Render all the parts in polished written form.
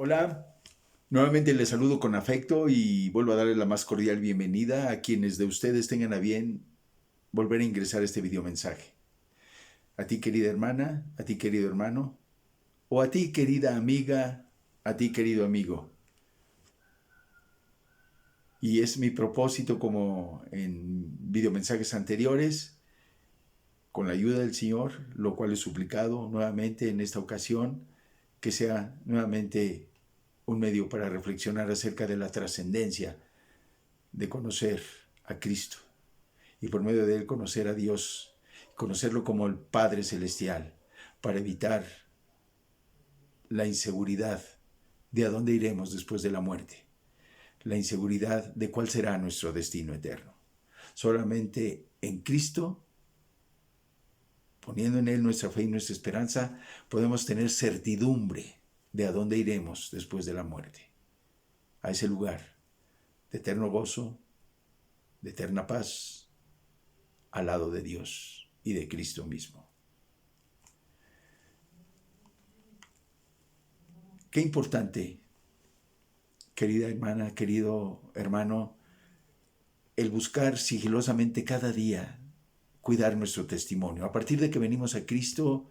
Hola, nuevamente les saludo con afecto y vuelvo a darles la más cordial bienvenida a quienes de ustedes tengan a bien volver a ingresar a este video mensaje. A ti querida hermana, a ti querido hermano, o a ti querida amiga, a ti querido amigo. Y es mi propósito, como en videomensajes anteriores, con la ayuda del Señor, lo cual he suplicado nuevamente en esta ocasión, que sea nuevamente un medio para reflexionar acerca de la trascendencia de conocer a Cristo y por medio de él conocer a Dios, conocerlo como el Padre Celestial, para evitar la inseguridad de a dónde iremos después de la muerte, la inseguridad de cuál será nuestro destino eterno. Solamente en Cristo, poniendo en él nuestra fe y nuestra esperanza, podemos tener certidumbre de a dónde iremos después de la muerte, a ese lugar de eterno gozo, de eterna paz, al lado de Dios y de Cristo mismo. Qué importante, querida hermana, querido hermano, el buscar sigilosamente cada día cuidar nuestro testimonio. A partir de que venimos a Cristo,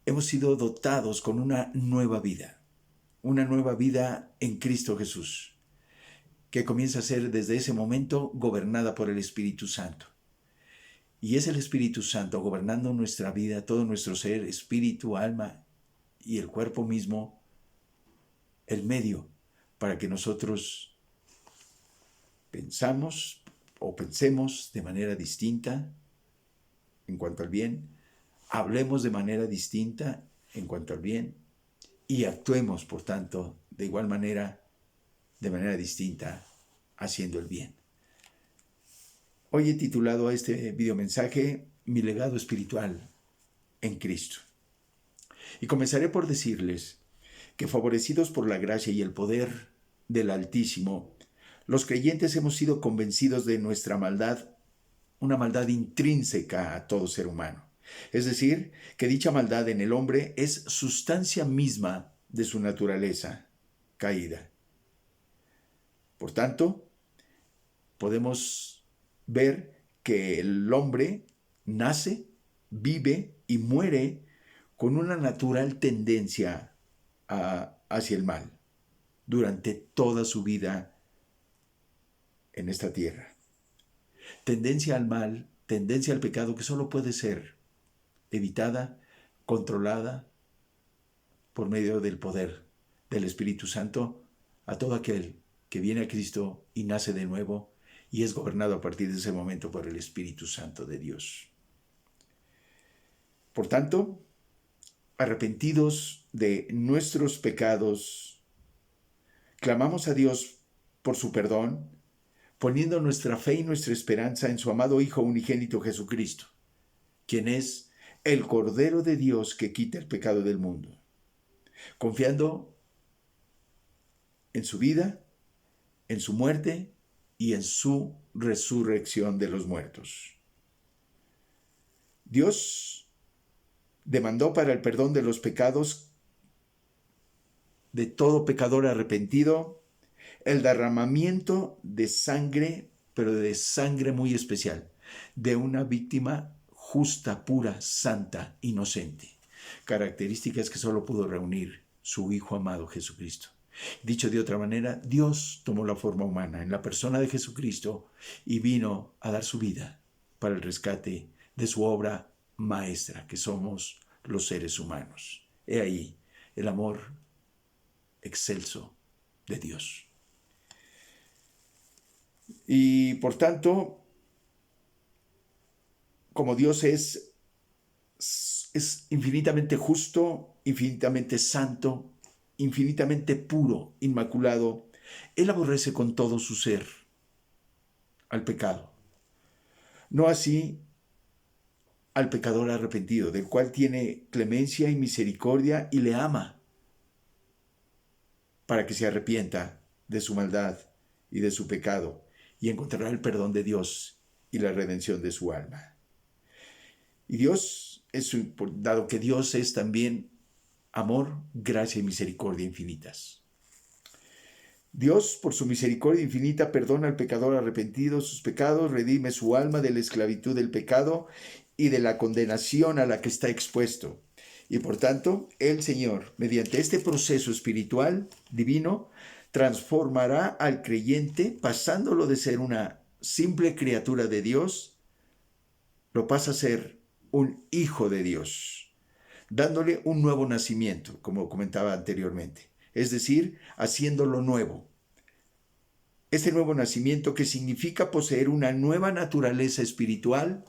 hemos sido dotados con una nueva vida en Cristo Jesús, que comienza a ser desde ese momento gobernada por el Espíritu Santo. Y es el Espíritu Santo gobernando nuestra vida, todo nuestro ser, espíritu, alma y el cuerpo mismo, el medio para que nosotros pensemos de manera distinta en cuanto al bien, hablemos de manera distinta en cuanto al bien y actuemos, por tanto, de igual manera, de manera distinta, haciendo el bien. Hoy he titulado a este videomensaje Mi legado espiritual en Cristo. Y comenzaré por decirles que, favorecidos por la gracia y el poder del Altísimo, los creyentes hemos sido convencidos de nuestra maldad, una maldad intrínseca a todo ser humano. Es decir, que dicha maldad en el hombre es sustancia misma de su naturaleza caída. Por tanto, podemos ver que el hombre nace, vive y muere con una natural tendencia hacia el mal durante toda su vida en esta tierra. Tendencia al mal, tendencia al pecado que solo puede ser evitada, controlada por medio del poder del Espíritu Santo a todo aquel que viene a Cristo y nace de nuevo y es gobernado a partir de ese momento por el Espíritu Santo de Dios. Por tanto, arrepentidos de nuestros pecados, clamamos a Dios por su perdón, poniendo nuestra fe y nuestra esperanza en su amado Hijo unigénito Jesucristo, quien es el Cordero de Dios que quita el pecado del mundo, confiando en su vida, en su muerte y en su resurrección de los muertos. Dios demandó para el perdón de los pecados de todo pecador arrepentido el derramamiento de sangre, pero de sangre muy especial, de una víctima justa, pura, santa, inocente. Características que solo pudo reunir su Hijo amado Jesucristo. Dicho de otra manera, Dios tomó la forma humana en la persona de Jesucristo y vino a dar su vida para el rescate de su obra maestra, que somos los seres humanos. He ahí el amor excelso de Dios. Y por tanto, como Dios es infinitamente justo, infinitamente santo, infinitamente puro, inmaculado, Él aborrece con todo su ser al pecado. No así al pecador arrepentido, del cual tiene clemencia y misericordia y le ama para que se arrepienta de su maldad y de su pecado y encontrará el perdón de Dios y la redención de su alma. Y Dios, dado que Dios es también amor, gracia y misericordia infinitas. Dios, por su misericordia infinita, perdona al pecador arrepentido sus pecados, redime su alma de la esclavitud del pecado y de la condenación a la que está expuesto. Y por tanto, el Señor, mediante este proceso espiritual divino, transformará al creyente, pasándolo de ser una simple criatura de Dios, lo pasa a ser un hijo de Dios, dándole un nuevo nacimiento, como comentaba anteriormente, es decir, haciéndolo nuevo. Este nuevo nacimiento, que significa poseer una nueva naturaleza espiritual,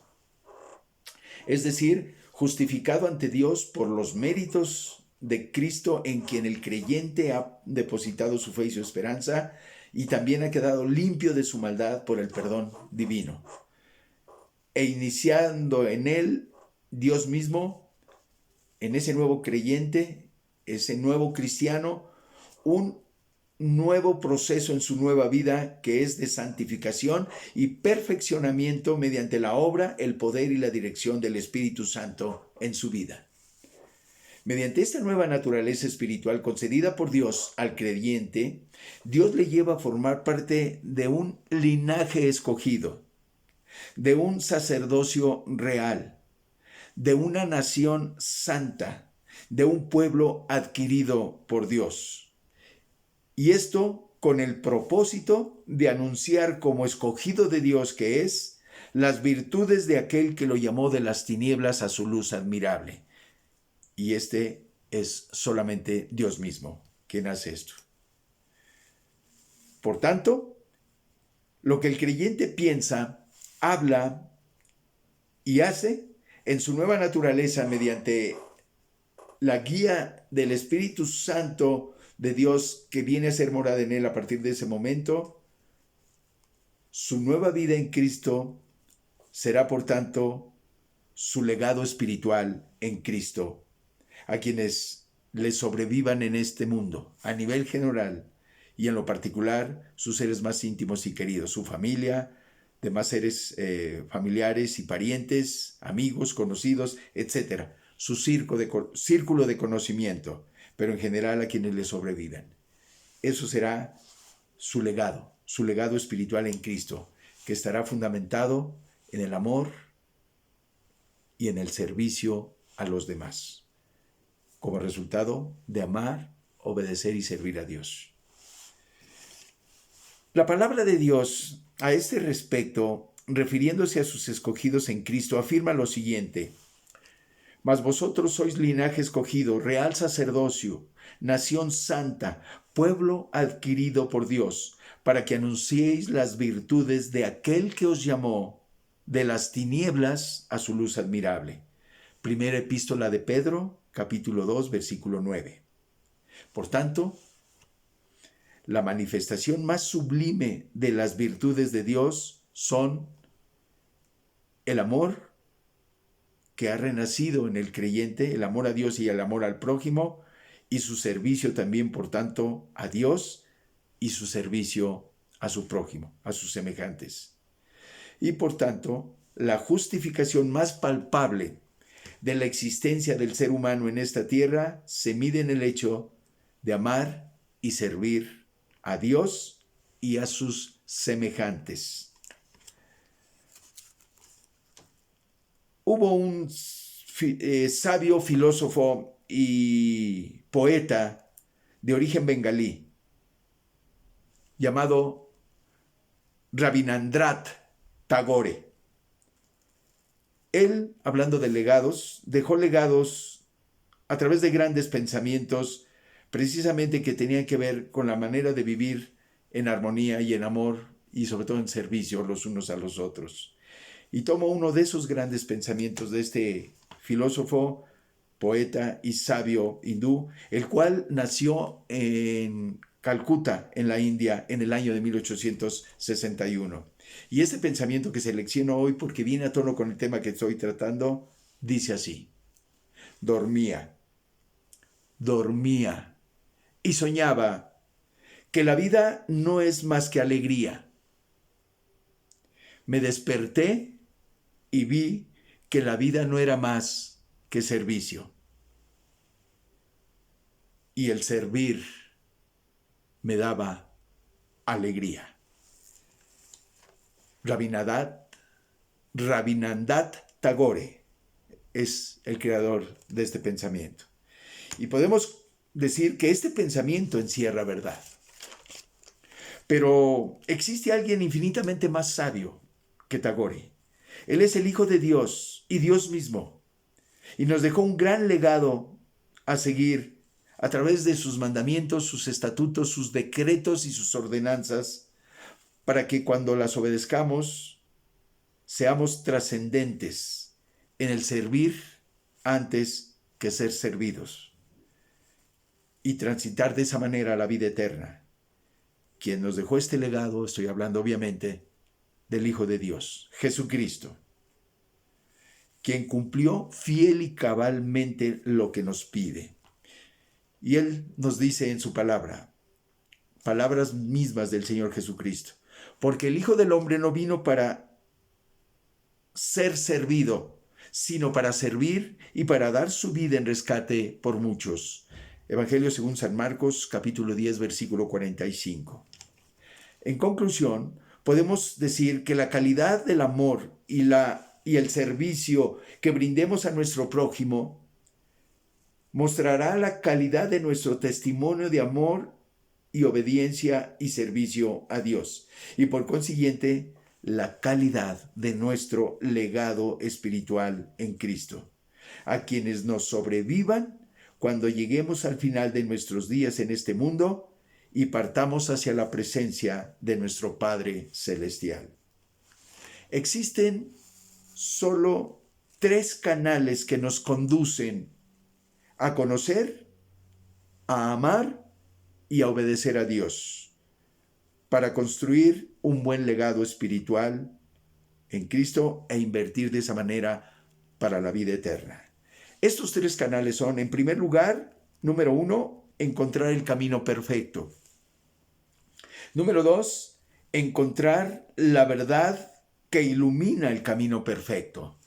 es decir, justificado ante Dios por los méritos de Cristo en quien el creyente ha depositado su fe y su esperanza, y también ha quedado limpio de su maldad por el perdón divino. E iniciando en él, Dios mismo, en ese nuevo creyente, ese nuevo cristiano, un nuevo proceso en su nueva vida, que es de santificación y perfeccionamiento mediante la obra, el poder y la dirección del Espíritu Santo en su vida. Mediante esta nueva naturaleza espiritual concedida por Dios al creyente, Dios le lleva a formar parte de un linaje escogido, de un sacerdocio real, de una nación santa, de un pueblo adquirido por Dios. Y esto con el propósito de anunciar como escogido de Dios que es, las virtudes de aquel que lo llamó de las tinieblas a su luz admirable. Y este es solamente Dios mismo quien hace esto. Por tanto, lo que el creyente piensa, habla y hace en su nueva naturaleza mediante la guía del Espíritu Santo de Dios que viene a ser morada en él a partir de ese momento, su nueva vida en Cristo será, por tanto, su legado espiritual en Cristo, a quienes le sobrevivan en este mundo, a nivel general, y en lo particular, sus seres más íntimos y queridos, su familia, demás seres familiares y parientes, amigos, conocidos, etc. Su círculo de conocimiento, pero en general a quienes le sobrevivan. Eso será su legado espiritual en Cristo, que estará fundamentado en el amor y en el servicio a los demás, como resultado de amar, obedecer y servir a Dios. La palabra de Dios a este respecto, refiriéndose a sus escogidos en Cristo, afirma lo siguiente: mas vosotros sois linaje escogido, real sacerdocio, nación santa, pueblo adquirido por Dios, para que anunciéis las virtudes de aquel que os llamó de las tinieblas a su luz admirable. Primera epístola de Pedro, capítulo 2, versículo 9. Por tanto, la manifestación más sublime de las virtudes de Dios son el amor que ha renacido en el creyente, el amor a Dios y el amor al prójimo, y su servicio también, por tanto, a Dios y su servicio a su prójimo, a sus semejantes. Y por tanto, la justificación más palpable de la existencia del ser humano en esta tierra se mide en el hecho de amar y servir a Dios y a sus semejantes. Hubo un sabio filósofo y poeta de origen bengalí llamado Rabindranath Tagore. Él, hablando de legados, dejó legados a través de grandes pensamientos, precisamente que tenían que ver con la manera de vivir en armonía y en amor, y sobre todo en servicio los unos a los otros. Y tomo uno de esos grandes pensamientos de este filósofo, poeta y sabio hindú, el cual nació en Calcuta, en la India, en el año de 1861. Y este pensamiento que selecciono hoy, porque viene a tono con el tema que estoy tratando, dice así: dormía y soñaba que la vida no es más que alegría. Me desperté y vi que la vida no era más que servicio. y el servir me daba alegría. Rabindranath Tagore es el creador de este pensamiento. Y podemos decir que este pensamiento encierra verdad. Pero existe alguien infinitamente más sabio que Tagore. Él es el Hijo de Dios y Dios mismo. Y nos dejó un gran legado a seguir a través de sus mandamientos, sus estatutos, sus decretos y sus ordenanzas, para que cuando las obedezcamos, seamos trascendentes en el servir antes que ser servidos y transitar de esa manera la vida eterna. Quien nos dejó este legado, estoy hablando obviamente del Hijo de Dios, Jesucristo, quien cumplió fiel y cabalmente lo que nos pide. Y Él nos dice en su palabra, palabras mismas del Señor Jesucristo, porque el Hijo del Hombre no vino para ser servido, sino para servir y para dar su vida en rescate por muchos. Evangelio según San Marcos, capítulo 10, versículo 45. En conclusión, podemos decir que la calidad del amor y el servicio que brindemos a nuestro prójimo mostrará la calidad de nuestro testimonio de amor y obediencia y servicio a Dios, y por consiguiente la calidad de nuestro legado espiritual en Cristo. A quienes nos sobrevivan cuando lleguemos al final de nuestros días en este mundo y partamos hacia la presencia de nuestro Padre Celestial. Existen solo 3 canales que nos conducen a conocer, a amar y a obedecer a Dios, para construir un buen legado espiritual en Cristo e invertir de esa manera para la vida eterna. Estos 3 canales son, en primer lugar, número 1, encontrar el camino perfecto. Número 2, encontrar la verdad que ilumina el camino perfecto.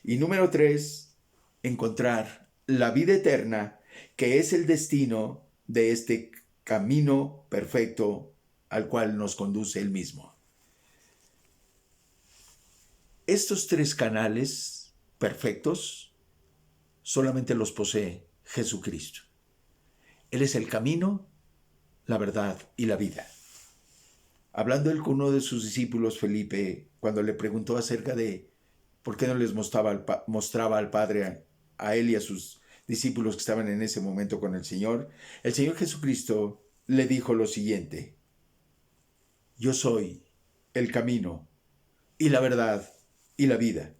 Y número 3, encontrar la vida eterna, que es el destino de este camino perfecto al cual nos conduce Él mismo. Estos 3 canales perfectos solamente los posee Jesucristo. Él es el camino, la verdad y la vida. Hablando él con uno de sus discípulos, Felipe, cuando le preguntó acerca de por qué no les mostraba al Padre a él y a sus discípulos que estaban en ese momento con el Señor Jesucristo le dijo lo siguiente: yo soy el camino y la verdad y la vida.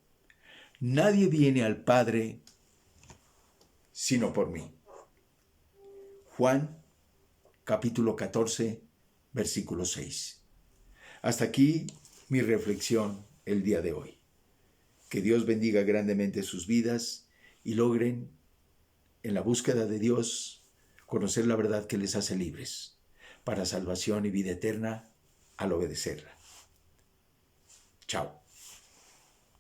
Nadie viene al Padre sino por mí. Juan, capítulo 14, versículo 6. Hasta aquí mi reflexión el día de hoy. Que Dios bendiga grandemente sus vidas y logren, en la búsqueda de Dios, conocer la verdad que les hace libres para salvación y vida eterna al obedecerla. Chao.